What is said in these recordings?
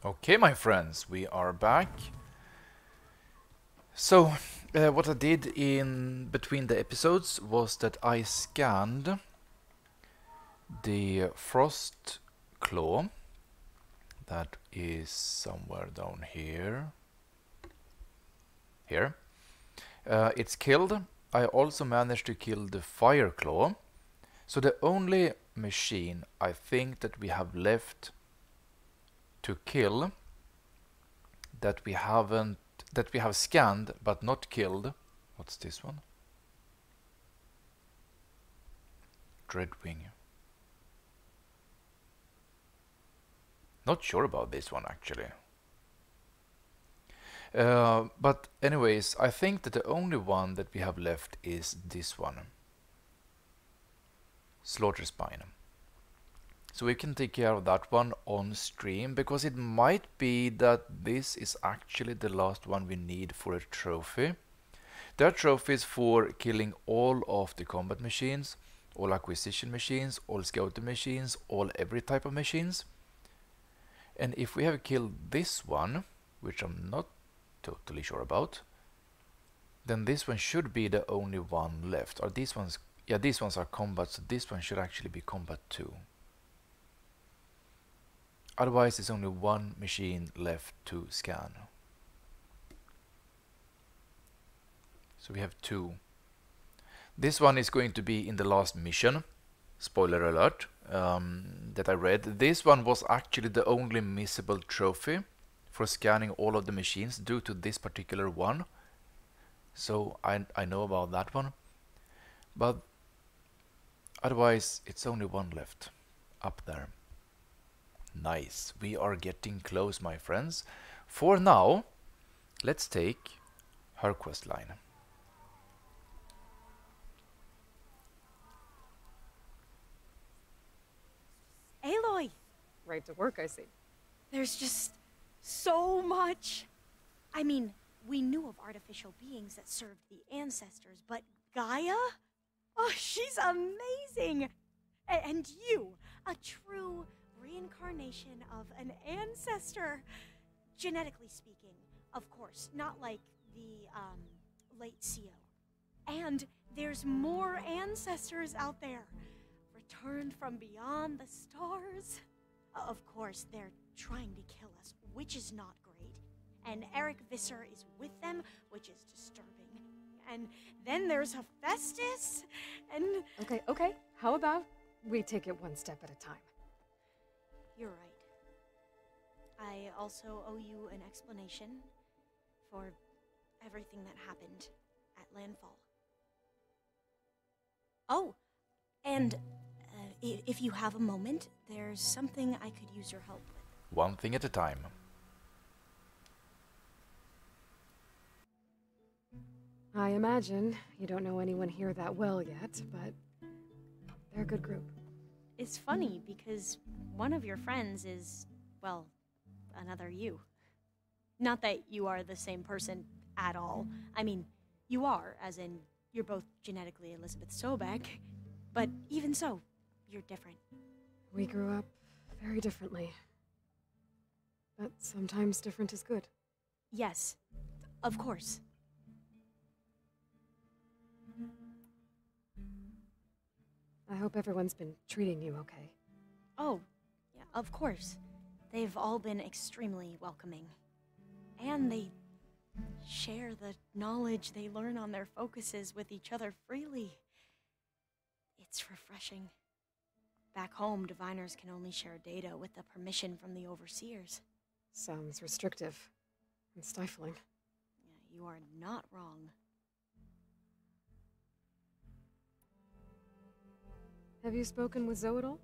Okay, my friends, we are back. So, what I did in between the episodes was that I scanned the frost claw that is somewhere down here. Here. It's killed. I also managed to kill the fire claw. So the only machine I think that we have left to kill that we have scanned but not killed. What's this one? Dreadwing. Not sure about this one actually. But anyways, I think that the only one that we have left is this one. Slaughter Spine. So we can take care of that one on stream, because it might be that this is actually the last one we need for a trophy. There are trophies for killing all of the combat machines, all acquisition machines, all scouting machines, all every type of machines. And if we have killed this one, which I'm not totally sure about, then this one should be the only one left. Are these ones? Yeah, these ones are combat, so this one should actually be combat too. Otherwise, there's only one machine left to scan. So we have two. This one is going to be in the last mission. Spoiler alert, that I read. This one was actually the only missable trophy for scanning all of the machines due to this particular one. So I know about that one. But otherwise, it's only one left up there. Nice. We are getting close, my friends. For now, let's take her quest line. Aloy! Right to work, I see. There's just so much. I mean, we knew of artificial beings that served the ancestors, but Gaia? Oh, she's amazing! And you, a true reincarnation of an ancestor. Genetically speaking, of course, not like the, late CO. And there's more ancestors out there, returned from beyond the stars. Of course, they're trying to kill us, which is not great. And Eric Visser is with them, which is disturbing. And then there's Hephaestus, and... Okay. How about we take it one step at a time? You're right. I also owe you an explanation for everything that happened at Landfall. Oh, and if you have a moment, there's something I could use your help with. One thing at a time. I imagine you don't know anyone here that well yet, but they're a good group. It's funny because one of your friends is, well, another you. Not that you are the same person at all. I mean, you are, as in, you're both genetically Elizabeth Sobek, but even so, you're different. We grew up very differently. But sometimes different is good. Yes, of course. I hope everyone's been treating you okay. Oh, yeah, of course. They've all been extremely welcoming. And they share the knowledge they learn on their focuses with each other freely. It's refreshing. Back home, diviners can only share data with the permission from the overseers. Sounds restrictive and stifling. Yeah, you are not wrong. Have you spoken with Zoe at all?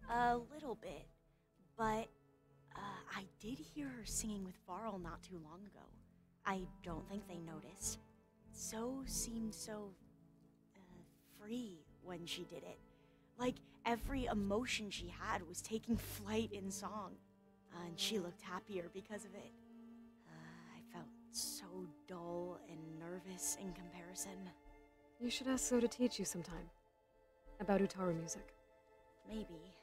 A little bit, but I did hear her singing with Varl not too long ago. I don't think they noticed. Zoe seemed so free when she did it. Like every emotion she had was taking flight in song. And she looked happier because of it. I felt so dull and nervous in comparison. You should ask Zoe to teach you sometime. About Utaru music. Maybe.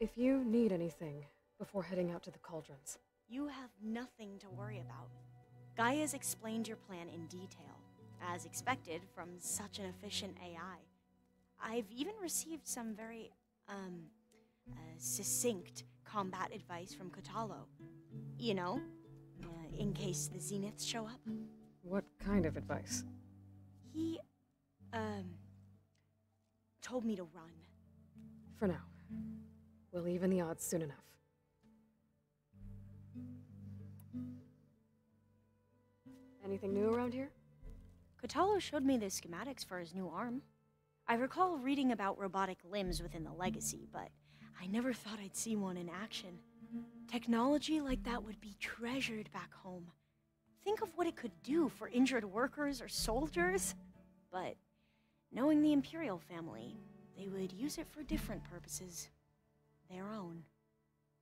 If you need anything before heading out to the cauldrons. You have nothing to worry about. Gaia's explained your plan in detail, as expected from such an efficient AI. I've even received some very, succinct combat advice from Kotallo. You know, in case the Zeniths show up. What kind of advice? He, told me to run. For now. We'll even the odds soon enough. Anything new around here? Kotallo showed me the schematics for his new arm. I recall reading about robotic limbs within the Legacy, but I never thought I'd see one in action. Technology like that would be treasured back home. Think of what it could do for injured workers or soldiers. But knowing the Imperial family, they would use it for different purposes. Their own.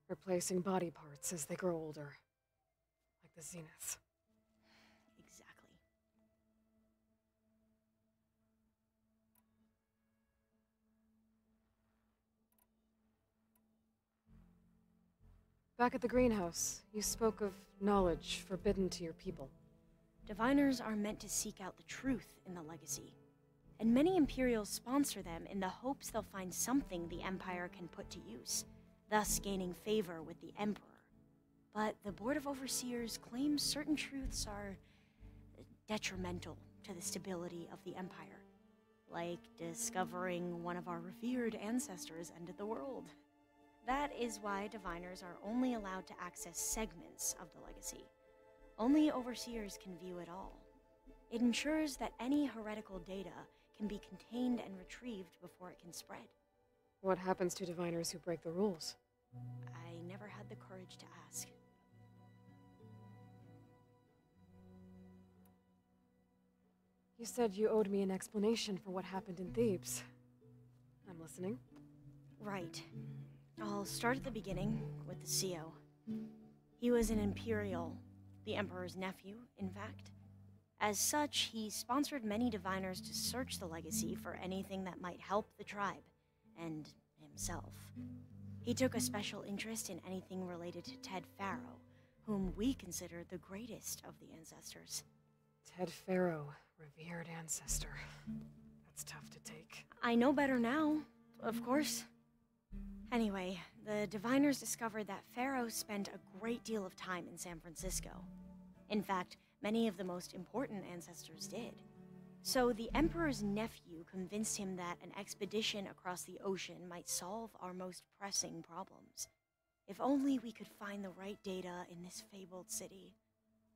Replacing body parts as they grow older. Like the Zeniths. Exactly. Back at the greenhouse, you spoke of knowledge forbidden to your people. Diviners are meant to seek out the truth in the Legacy, and many Imperials sponsor them in the hopes they'll find something the Empire can put to use, thus gaining favor with the Emperor. But the Board of Overseers claims certain truths are detrimental to the stability of the Empire, like discovering one of our revered ancestors ended the world. That is why Diviners are only allowed to access segments of the Legacy. Only Overseers can view it all. It ensures that any heretical data can be contained and retrieved before it can spread. What happens to Diviners who break the rules? I never had the courage to ask. You said you owed me an explanation for what happened in Thebes. I'm listening. Right. I'll start at the beginning with the CO. He was an Imperial, the Emperor's nephew, in fact. As such, he sponsored many Diviners to search the Legacy for anything that might help the tribe, and himself. He took a special interest in anything related to Ted Faro, whom we consider the greatest of the ancestors. Ted Faro, revered ancestor. That's tough to take. I know better now, of course. Anyway, the Diviners discovered that Faro spent a great deal of time in San Francisco. In fact, many of the most important ancestors did. So the Emperor's nephew convinced him that an expedition across the ocean might solve our most pressing problems. If only we could find the right data in this fabled city.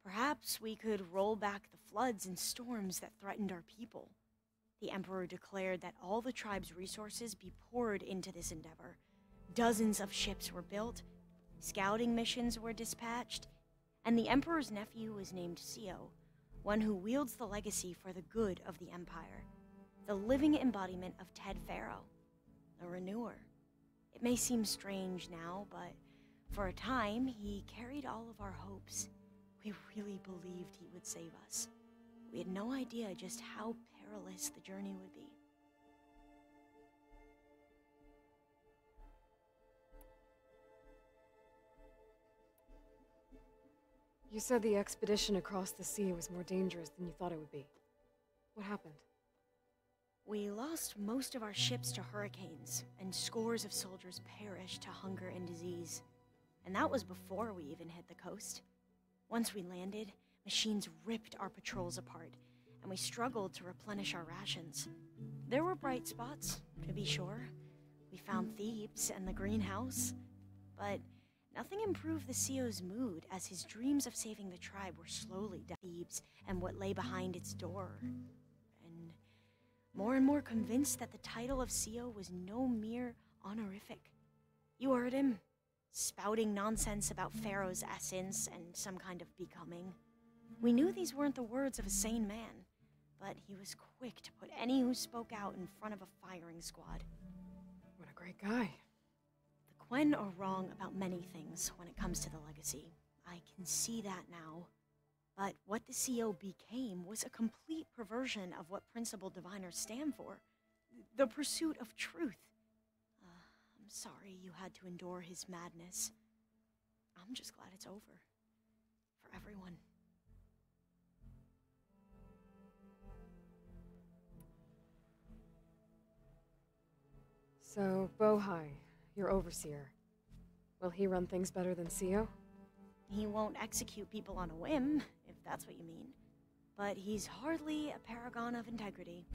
Perhaps we could roll back the floods and storms that threatened our people. The Emperor declared that all the tribe's resources be poured into this endeavor. Dozens of ships were built, scouting missions were dispatched, and the Emperor's nephew was named CO, one who wields the Legacy for the good of the Empire, the living embodiment of Ted Faro, the Renewer. It may seem strange now, but for a time, he carried all of our hopes. We really believed he would save us. We had no idea just how perilous the journey would be. You said the expedition across the sea was more dangerous than you thought it would be. What happened? We lost most of our ships to hurricanes, and scores of soldiers perished to hunger and disease. And that was before we even hit the coast. Once we landed, machines ripped our patrols apart, and we struggled to replenish our rations. There were bright spots, to be sure. We found Thebes and the greenhouse, but nothing improved the CO's mood as his dreams of saving the tribe were slowly dying. Thebes and what lay behind its door. And more convinced that the title of CO was no mere honorific. You heard him, spouting nonsense about Pharaoh's essence and some kind of becoming. We knew these weren't the words of a sane man, but he was quick to put any who spoke out in front of a firing squad. What a great guy. The Quen are wrong about many things when it comes to the Legacy. I can see that now. But what the CO became was a complete perversion of what Principal Diviners stand for. The pursuit of truth. I'm sorry you had to endure his madness. I'm just glad it's over. For everyone. So, Bohai, your overseer. Will he run things better than Sio? He won't execute people on a whim, if that's what you mean. But he's hardly a paragon of integrity.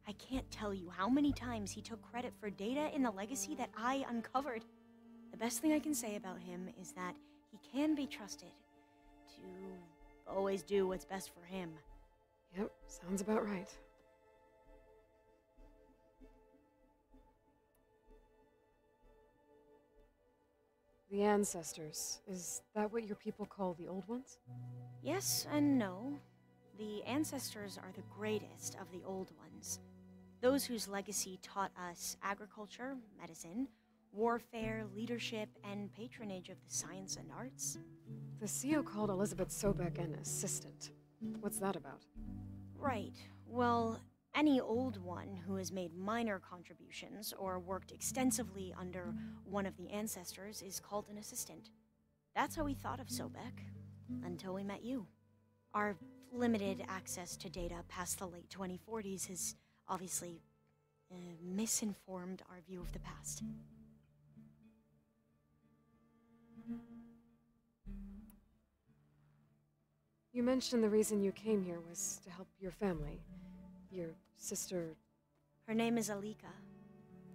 I can't tell you how many times he took credit for data in the legacy that I uncovered. The best thing I can say about him is that he can be trusted to always do what's best for him. Yep, sounds about right. The ancestors, is that what your people call the old ones? Yes and no. The ancestors are the greatest of the old ones. Those whose legacy taught us agriculture, medicine, warfare, leadership, and patronage of the science and arts. The CEO called Elizabeth Sobek an assistant. What's that about? Right. Well, any old one who has made minor contributions or worked extensively under one of the ancestors is called an assistant. That's how we thought of Sobek, until we met you. Our limited access to data past the late 2040s has obviously misinformed our view of the past. You mentioned the reason you came here was to help your family. Your sister... Her name is Alika.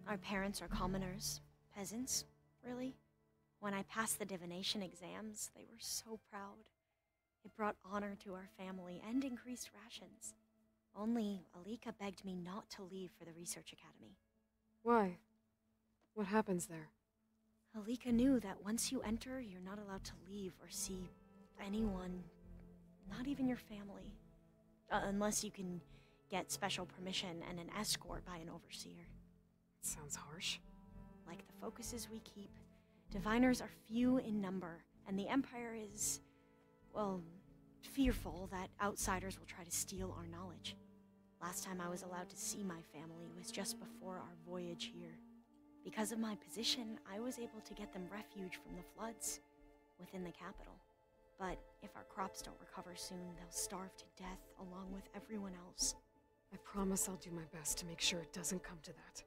Our parents are commoners. Peasants, really. When I passed the divination exams, they were so proud. It brought honor to our family and increased rations. Only Alika begged me not to leave for the research academy. Why? What happens there? Alika knew that once you enter, you're not allowed to leave or see anyone, not even your family. Unless you can get special permission and an escort by an overseer. It sounds harsh. Like the focuses we keep, diviners are few in number, and the Empire is, well, fearful that outsiders will try to steal our knowledge. Last time I was allowed to see my family was just before our voyage here. Because of my position, I was able to get them refuge from the floods within the capital. But if our crops don't recover soon, they'll starve to death along with everyone else. I promise I'll do my best to make sure it doesn't come to that.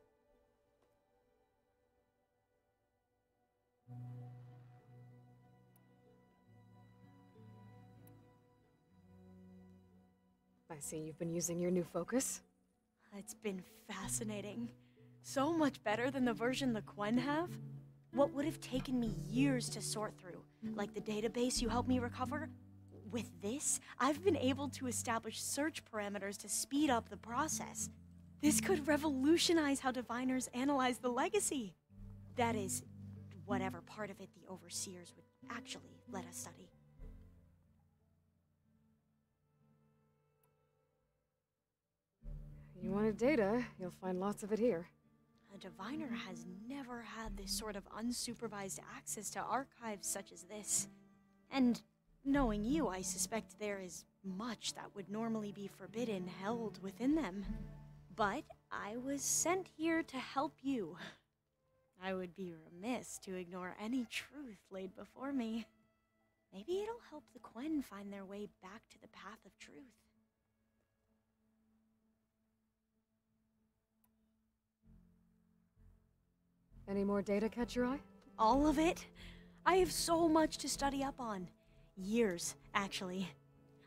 I see you've been using your new focus. It's been fascinating. So much better than the version the Quen have. What would have taken me years to sort through, like the database you helped me recover, with this, I've been able to establish search parameters to speed up the process. This could revolutionize how diviners analyze the legacy. That is, whatever part of it the overseers would actually let us study. You wanted data, you'll find lots of it here. A diviner has never had this sort of unsupervised access to archives such as this. And knowing you, I suspect there is much that would normally be forbidden held within them. But I was sent here to help you. I would be remiss to ignore any truth laid before me. Maybe it'll help the Quen find their way back to the path of truth. Any more data catch your eye? All of it? I have so much to study up on. Years, actually.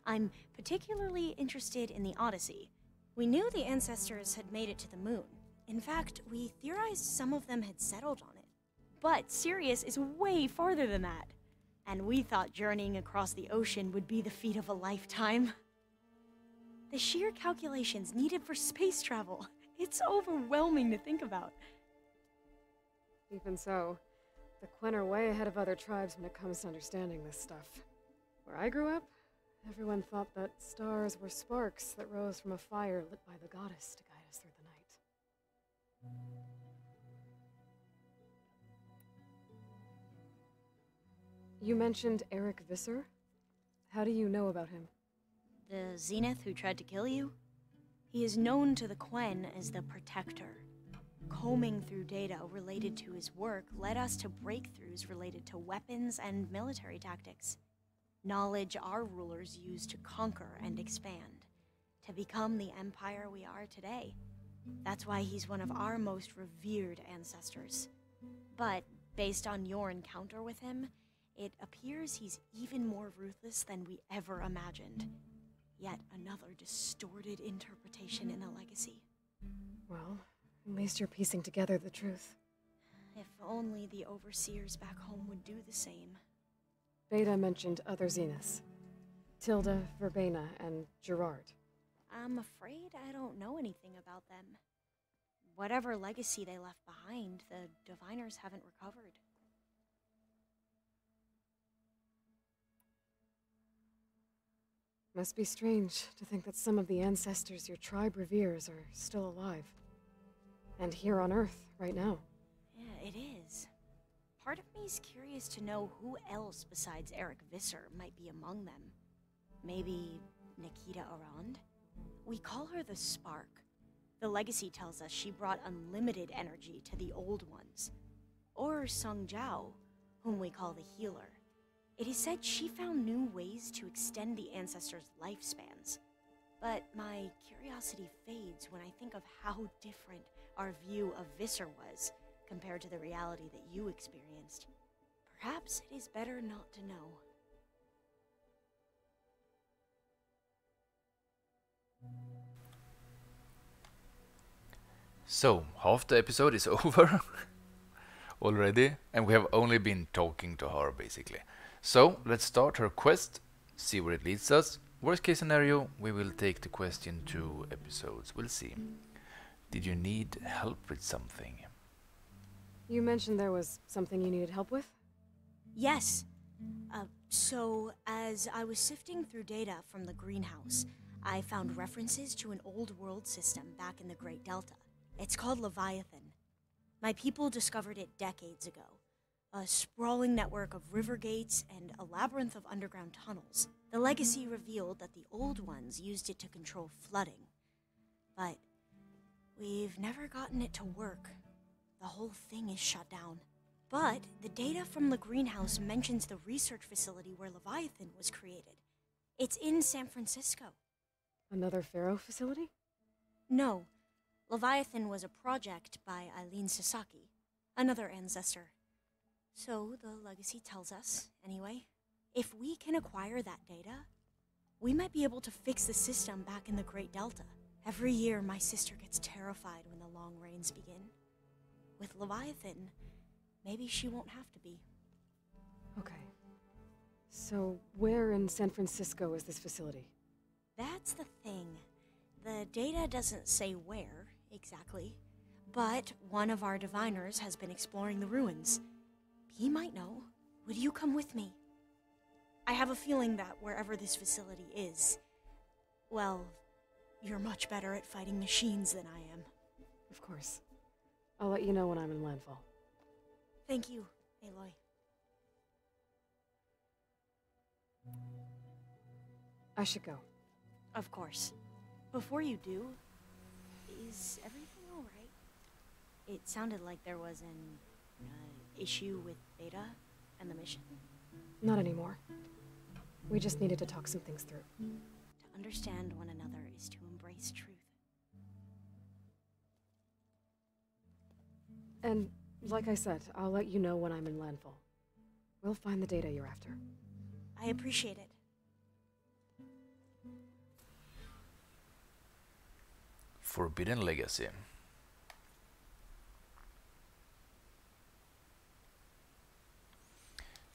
I'm particularly interested in the Odyssey. We knew the ancestors had made it to the moon. In fact, we theorized some of them had settled on it. But Sirius is way farther than that. And we thought journeying across the ocean would be the feat of a lifetime. The sheer calculations needed for space travel, it's overwhelming to think about. Even so, the Quen are way ahead of other tribes when it comes to understanding this stuff. Where I grew up, everyone thought that stars were sparks that rose from a fire lit by the goddess to guide us through the night. You mentioned Eric Visser? How do you know about him? The Zenith who tried to kill you? He is known to the Quen as the Protector. Combing through data related to his work led us to breakthroughs related to weapons and military tactics. Knowledge our rulers used to conquer and expand, to become the empire we are today. That's why he's one of our most revered ancestors. But based on your encounter with him, it appears he's even more ruthless than we ever imagined. Yet another distorted interpretation in the legacy. Well, at least you're piecing together the truth. If only the overseers back home would do the same. Beta mentioned other Zeniths. Tilda, Verbena, and Gerard. I'm afraid I don't know anything about them. Whatever legacy they left behind, the Diviners haven't recovered. Must be strange to think that some of the ancestors your tribe reveres are still alive. And here on Earth, right now. Yeah, it is. Part of me's curious to know who else besides Eric Visser might be among them. Maybe Nikita Arand? We call her the Spark. The legacy tells us she brought unlimited energy to the old ones. Or Sung Jiao, whom we call the Healer. It is said she found new ways to extend the ancestors' lifespans. But my curiosity fades when I think of how different our view of Visser was compared to the reality that you experienced. Perhaps it is better not to know. So, half the episode is over already, and we have only been talking to her, basically. So, let's start her quest, see where it leads us. Worst case scenario, we will take the quest in 2 episodes. We'll see. Did you need help with something? You mentioned there was something you needed help with? Yes. So, as I was sifting through data from the greenhouse, I found references to an old world system back in the Great Delta. It's called Leviathan. My people discovered it decades ago. A sprawling network of river gates and a labyrinth of underground tunnels. The legacy revealed that the old ones used it to control flooding. But we've never gotten it to work. The whole thing is shut down. But the data from the greenhouse mentions the research facility where Leviathan was created. It's in San Francisco. Another Pharaoh facility? No. Leviathan was a project by Eileen Sasaki, another ancestor. So the legacy tells us, anyway, if we can acquire that data, we might be able to fix the system back in the Great Delta. Every year, my sister gets terrified when the long rains begin. With Leviathan, maybe she won't have to be. Okay. So, where in San Francisco is this facility? That's the thing. The data doesn't say where, exactly. But one of our diviners has been exploring the ruins. He might know. Would you come with me? I have a feeling that wherever this facility is, well, you're much better at fighting machines than I am. Of course. I'll let you know when I'm in landfall. Thank you, Aloy. I should go. Of course. Before you do, is everything all right? It sounded like there was an issue with Beta and the mission. Not anymore. We just needed to talk some things through. To understand one another is to embrace truth. And, like I said, I'll let you know when I'm in landfall. We'll find the data you're after. I appreciate it. Forbidden Legacy.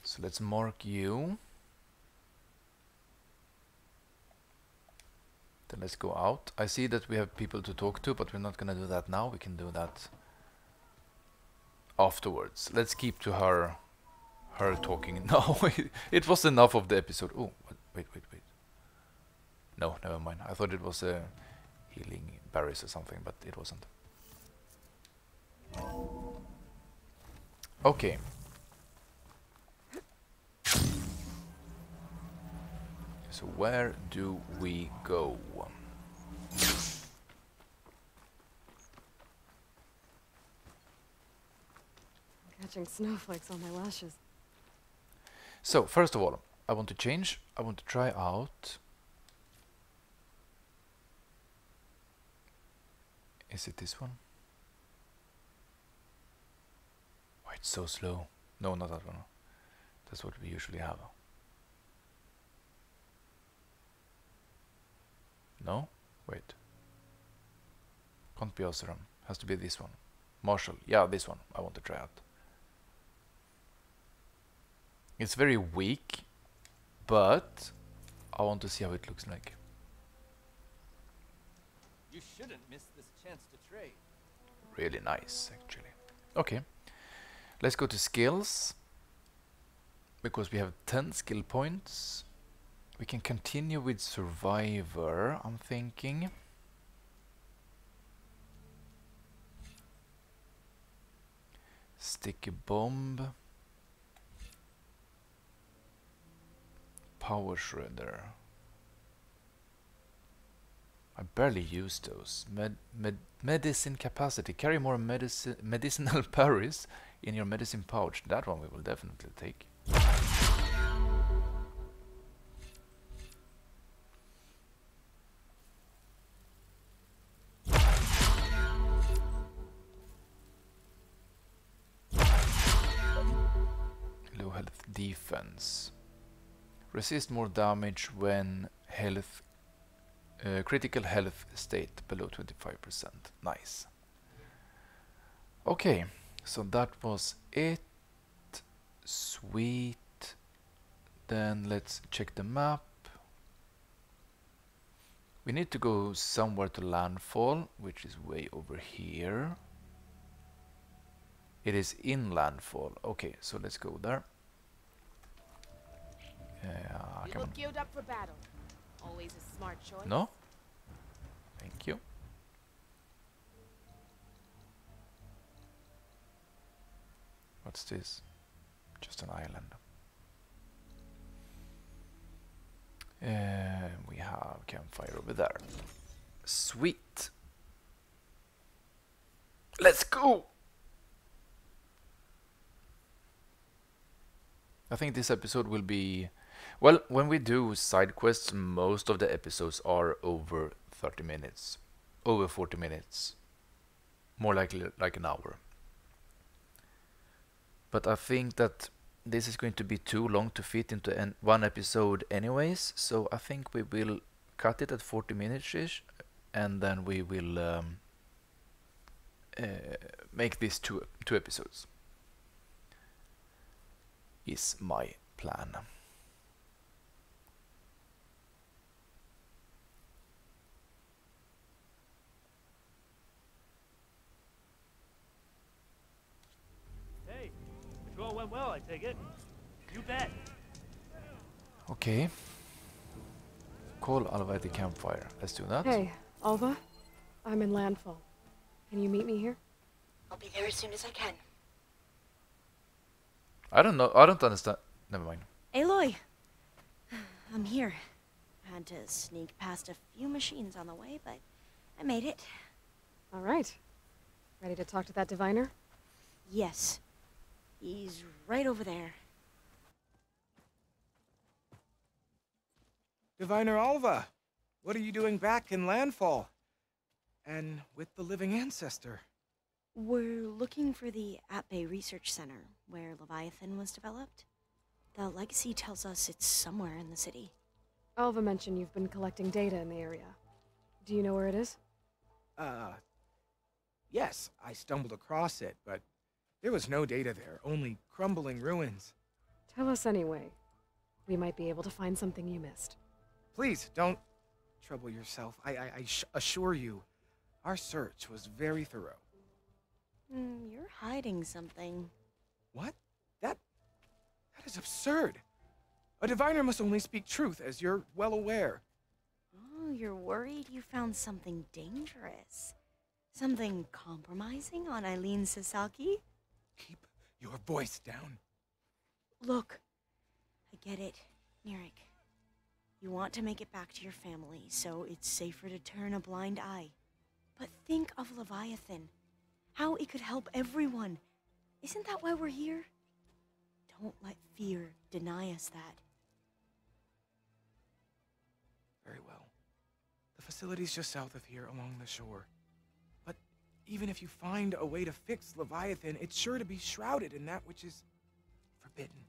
So let's mark you. Then let's go out. I see that we have people to talk to, but we're not gonna do that now. We can do that afterwards. Let's keep to her talking. No, it was enough of the episode. Oh, wait. No, never mind. I thought it was a healing berries or something, but it wasn't. Okay. So where do we go? catching snowflakes on my lashes. So, first of all, I want to change. I want to try out. Is it this one? Why it's so slow? No, not that one. That's what we usually have. No? Wait. Can't be Oseram. Has to be this one. Marshall. Yeah, this one. I want to try out. It's very weak, but I want to see how it looks like. You shouldn't miss this chance to trade. Really nice, actually. Okay. Let's go to skills. Because we have 10 skill points. We can continue with Survivor, I'm thinking. Sticky Bomb. Power Shredder. I barely use those. Medicine capacity. Carry more medicinal parries in your medicine pouch. That one we will definitely take. Low health defense. Resist more damage when health critical health state below 25%. Nice. Okay, so that was it. Sweet. Then let's check the map. We need to go somewhere to landfall, which is way over here. It is in landfall. Okay, so let's go there. You Come on. look geared up for battle. Always a smart choice. No? Thank you. What's this? Just an island. We have campfire over there. Sweet. Let's go! I think this episode will be... Well, when we do side quests, most of the episodes are over 30 minutes. Over 40 minutes. More likely like an hour. But I think that this is going to be too long to fit into one episode anyways, so I think we will cut it at 40 minutes-ish, and then we will make this two episodes. Is my plan. Hey, patrol went well, I take it. You bet. Okay. Call Alva at the campfire. Let's do that. Hey, Alva. I'm in landfall. Can you meet me here? I'll be there as soon as I can. I don't know. I don't understand. Never mind. Aloy! I'm here. Had to sneak past a few machines on the way, but I made it. All right. Ready to talk to that diviner? Yes. He's right over there. Diviner Alva, what are you doing back in Landfall? And with the living ancestor? We're looking for the Atbay Research Center, where Leviathan was developed. The legacy tells us it's somewhere in the city. Alva mentioned you've been collecting data in the area. Do you know where it is? Yes, I stumbled across it, but there was no data there, only crumbling ruins. Tell us anyway. We might be able to find something you missed. Please, don't trouble yourself. I assure you, our search was very thorough. You're hiding something. What? That is absurd. A diviner must only speak truth, as you're well aware. Oh, you're worried you found something dangerous. Something compromising on Eileen Sasaki? Keep your voice down. Look, I get it, Nirik. You want to make it back to your family, so it's safer to turn a blind eye. But think of Leviathan. How it could help everyone. Isn't that why we're here? Don't let fear deny us that. Very well. The facility's just south of here along the shore. But even if you find a way to fix Leviathan, it's sure to be shrouded in that which is forbidden.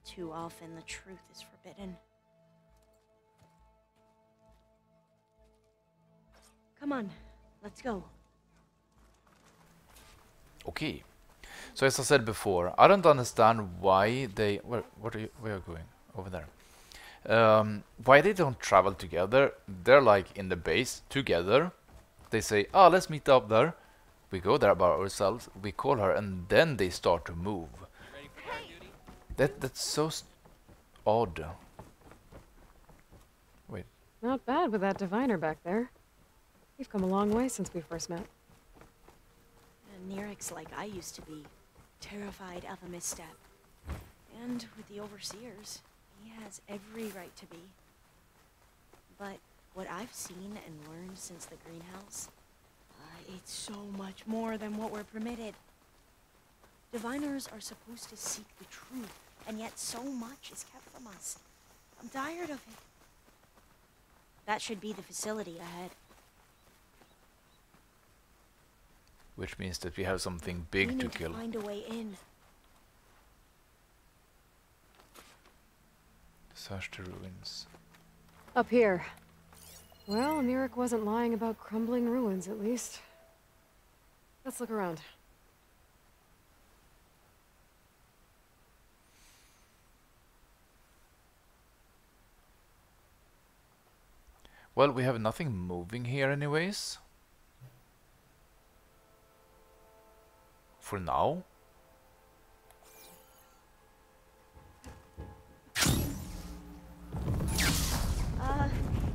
Too often the truth is forbidden. Come on, let's go. Okay. So as I said before, I don't understand why they... Where are you going? Over there. Why they don't travel together. They're like in the base together. They say, ah, let's meet up there. We go there by ourselves. We call her and then they start to move. That's so odd. Wait. Not bad with that diviner back there. We've come a long way since we first met. And Nirik's like I used to be. Terrified of a misstep. And with the overseers, he has every right to be. But what I've seen and learned since the greenhouse, it's so much more than what we're permitted. Diviners are supposed to seek the truth, and yet so much is kept from us. I'm tired of it. That should be the facility ahead. Which means that we have something big We to need kill. to find a way in. Search the ruins. Up here. Well, Nirik wasn't lying about crumbling ruins, at least. Let's look around. Well, we have nothing moving here anyways. For now.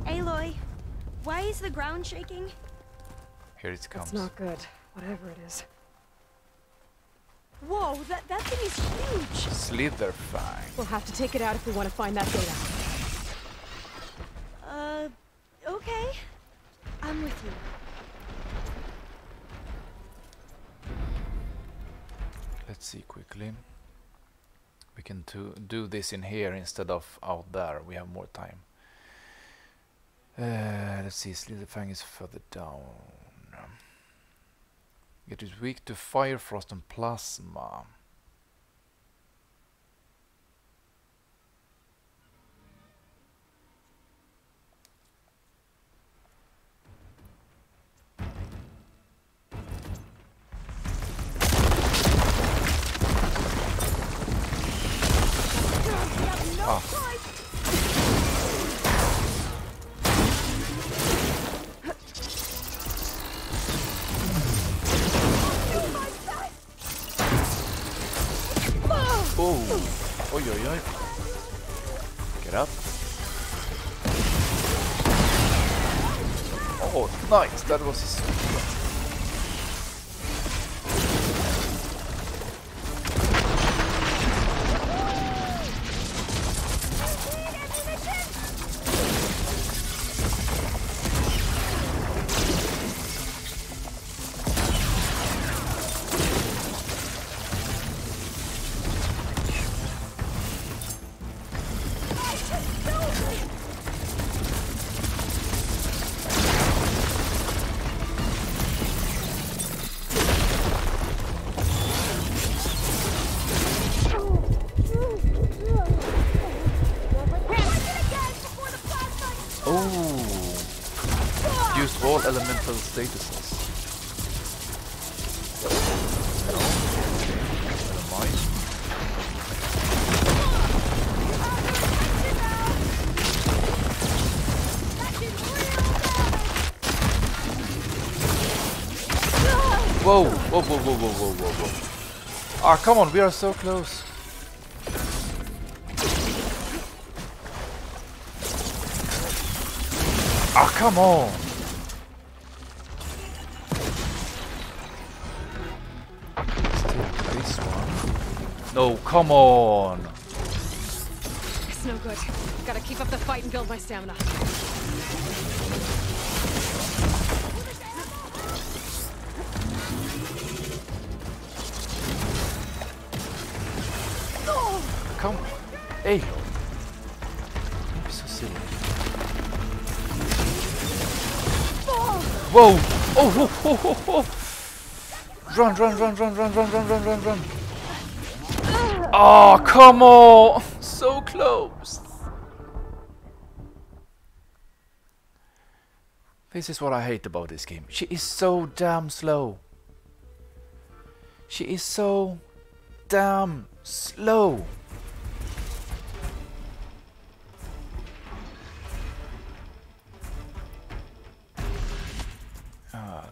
Aloy, why is the ground shaking? Here it comes. That's not good, whatever it is. Whoa, that thing is huge! Slitherfang. We'll have to take it out if we want to find that data. Okay. I'm with you. Let's see quickly. We can do this in here instead of out there. We have more time. Let's see. Slitherfang is further down. It is weak to fire, frost, and plasma. Oh, oi, oi, oi. Get up. Oh, nice. That was a super. Used all elemental statuses. Never mind. Whoa! Whoa, whoa, whoa, whoa, whoa, whoa, whoa. Ah, come on, we are so close. Ah, come on! Still this one. No, come on! It's no good. Gotta keep up the fight and build my stamina. come on. Hey. Don't be so silly. Whoa! Oh, ho, ho, ho, ho. Run, run, run, run, run, run, run, run, run, run. Oh, come on! So close. This is what I hate about this game. She is so damn slow. She is so damn slow.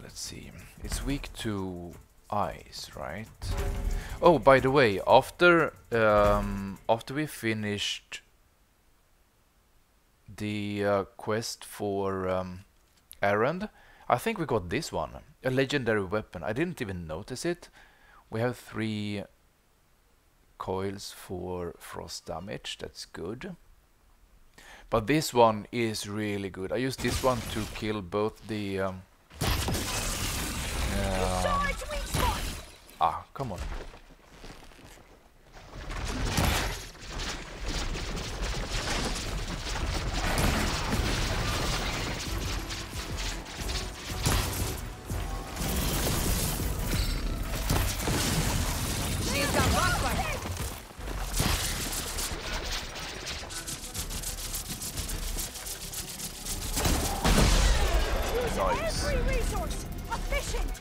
Let's see. It's weak to ice, right? Oh, by the way, after we finished the quest for Errand, I think we got this one, a legendary weapon. I didn't even notice it. We have 3 coils for frost damage. That's good. But this one is really good. I used this one to kill both the come on. Nice. Every resource efficient.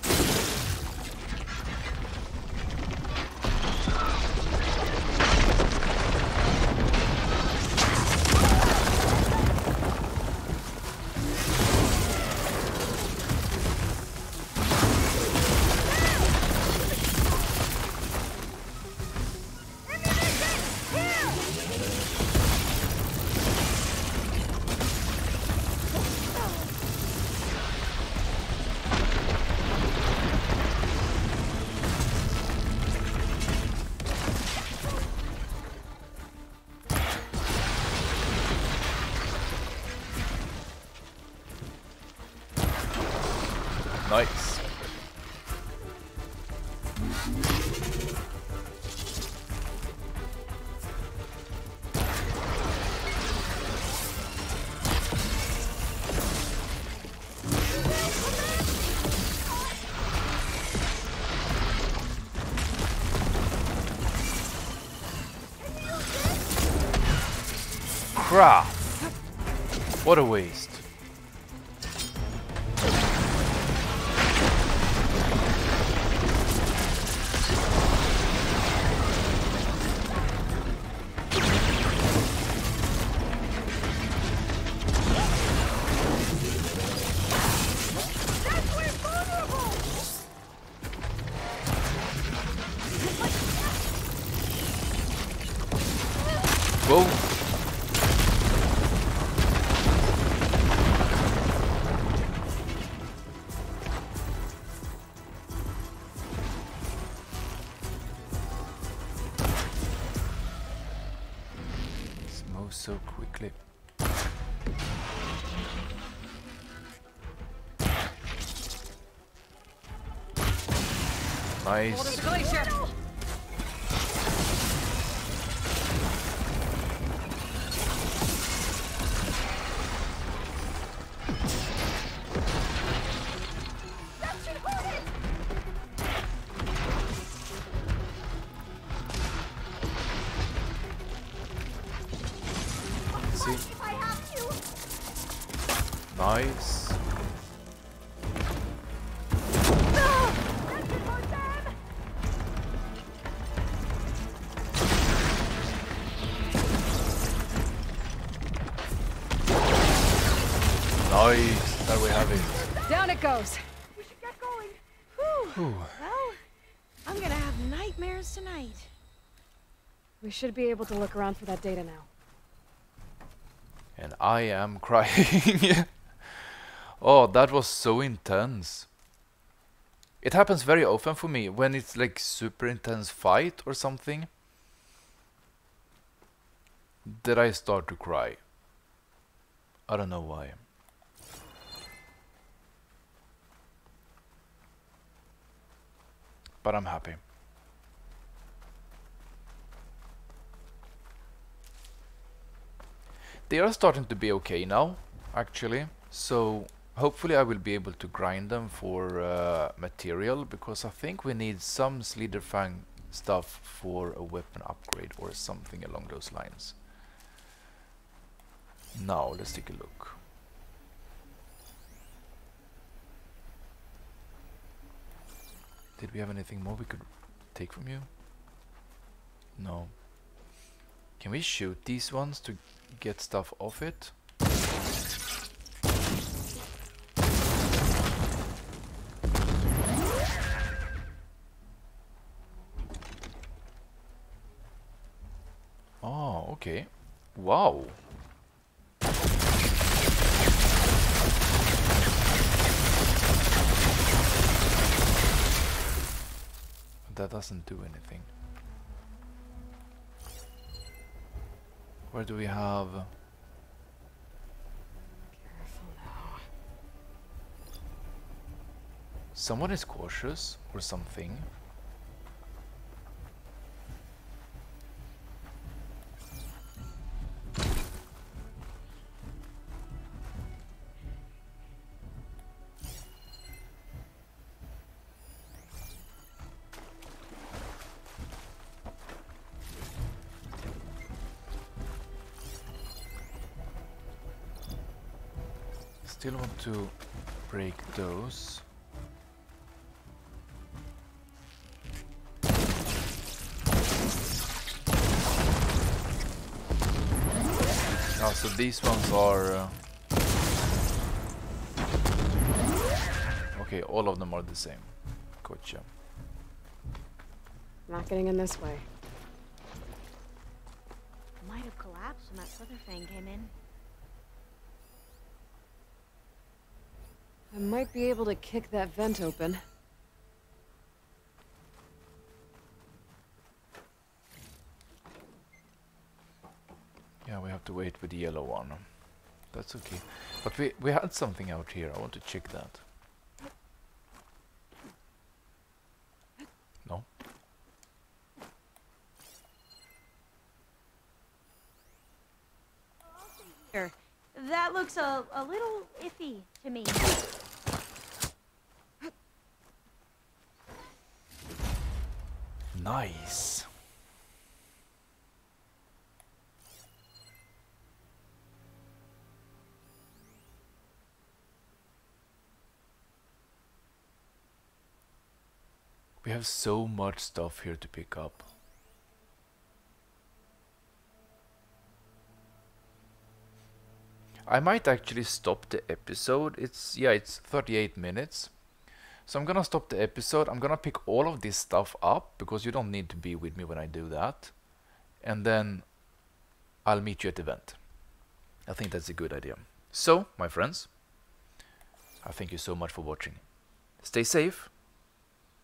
Nice. Crap. What a waste. Whoa. This moves so quickly. Nice. See? Nice. Nice. There we have it. Down it goes. We should get going. Whew. Well, I'm gonna have nightmares tonight. We should be able to look around for that data now. And I am crying. Oh, that was so intense. It happens very often for me when it's like super intense fight or something. That I start to cry. I don't know why. But I'm happy. They are starting to be okay now, actually. So hopefully I will be able to grind them for material, because I think we need some Slitherfang stuff for a weapon upgrade or something along those lines. Now let's take a look. Did we have anything more we could take from you? No. Can we shoot these ones to get stuff off it? Oh, okay. Wow. That doesn't do anything. Where do we have? Careful now. Someone is cautious or something. Still want to break those. Now, so these ones are okay, all of them are the same. Gotcha. Not getting in this way. Might have collapsed when that Slitherfang came in. I might be able to kick that vent open. Yeah, we have to wait with the yellow one. That's okay. But we had something out here. I want to check that. No? Here. That looks a little iffy to me. Nice. We have so much stuff here to pick up. I might actually stop the episode. It's 38 minutes. So I'm gonna stop the episode. I'm gonna pick all of this stuff up because you don't need to be with me when I do that. And then I'll meet you at the event. I think that's a good idea. So, my friends, I thank you so much for watching. Stay safe.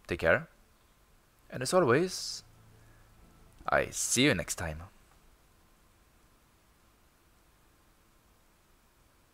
Take care. And as always, I see you next time.